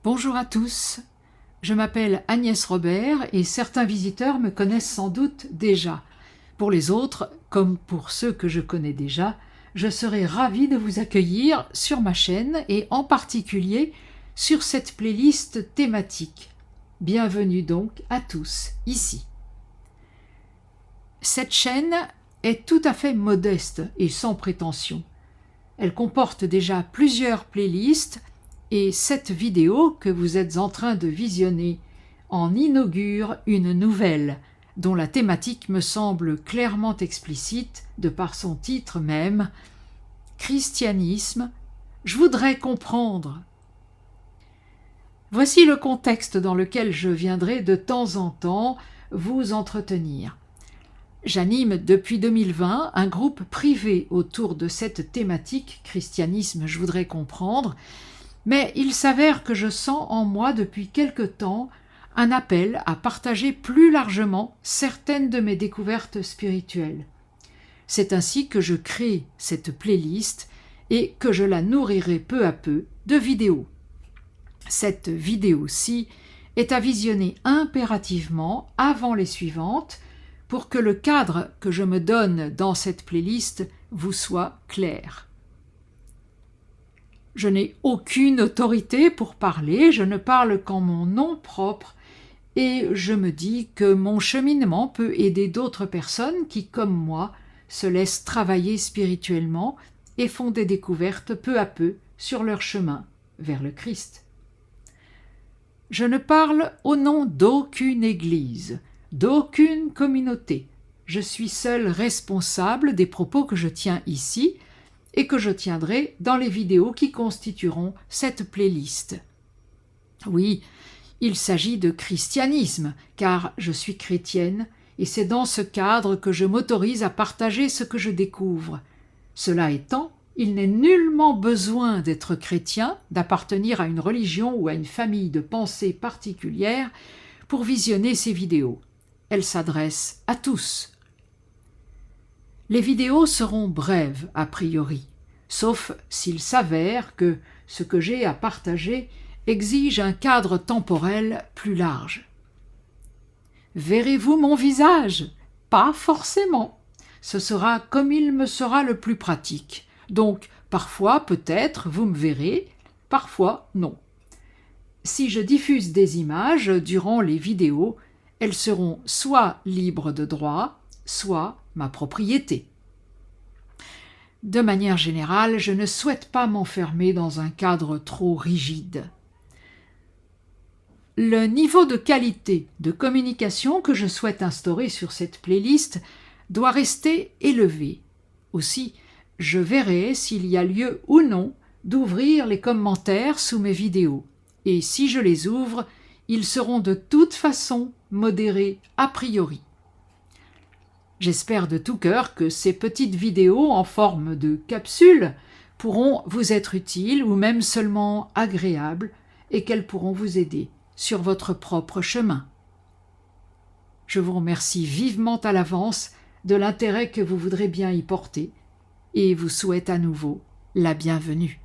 Bonjour à tous, je m'appelle Agnès Robert et certains visiteurs me connaissent sans doute déjà. Pour les autres, comme pour ceux que je connais déjà, je serai ravie de vous accueillir sur ma chaîne et en particulier sur cette playlist thématique. Bienvenue donc à tous ici. Cette chaîne est tout à fait modeste et sans prétention. Elle comporte déjà plusieurs playlists et cette vidéo que vous êtes en train de visionner en inaugure une nouvelle, dont la thématique me semble clairement explicite de par son titre même, « Christianisme, je voudrais comprendre ». Voici le contexte dans lequel je viendrai de temps en temps vous entretenir. J'anime depuis 2020 un groupe privé autour de cette thématique « Christianisme, je voudrais comprendre », mais il s'avère que je sens en moi depuis quelque temps un appel à partager plus largement certaines de mes découvertes spirituelles. C'est ainsi que je crée cette playlist et que je la nourrirai peu à peu de vidéos. Cette vidéo-ci est à visionner impérativement avant les suivantes pour que le cadre que je me donne dans cette playlist vous soit clair. Je n'ai aucune autorité pour parler, je ne parle qu'en mon nom propre et je me dis que mon cheminement peut aider d'autres personnes qui, comme moi, se laissent travailler spirituellement et font des découvertes peu à peu sur leur chemin vers le Christ. Je ne parle au nom d'aucune église, d'aucune communauté. Je suis seul responsable des propos que je tiens ici et que je tiendrai dans les vidéos qui constitueront cette playlist. Oui, il s'agit de christianisme, car je suis chrétienne, et c'est dans ce cadre que je m'autorise à partager ce que je découvre. Cela étant, il n'est nullement besoin d'être chrétien, d'appartenir à une religion ou à une famille de pensée particulière pour visionner ces vidéos. Elles s'adressent à tous. Les vidéos seront brèves a priori, sauf s'il s'avère que ce que j'ai à partager exige un cadre temporel plus large. Verrez-vous mon visage? Pas forcément. Ce sera comme il me sera le plus pratique. Donc, parfois, peut-être, vous me verrez, parfois, non. Si je diffuse des images durant les vidéos, elles seront soit libres de droit, soit ma propriété. De manière générale, je ne souhaite pas m'enfermer dans un cadre trop rigide. Le niveau de qualité de communication que je souhaite instaurer sur cette playlist doit rester élevé. Aussi, je verrai s'il y a lieu ou non d'ouvrir les commentaires sous mes vidéos. Et si je les ouvre, ils seront de toute façon modérés a priori. J'espère de tout cœur que ces petites vidéos en forme de capsules pourront vous être utiles ou même seulement agréables et qu'elles pourront vous aider sur votre propre chemin. Je vous remercie vivement à l'avance de l'intérêt que vous voudrez bien y porter et vous souhaite à nouveau la bienvenue.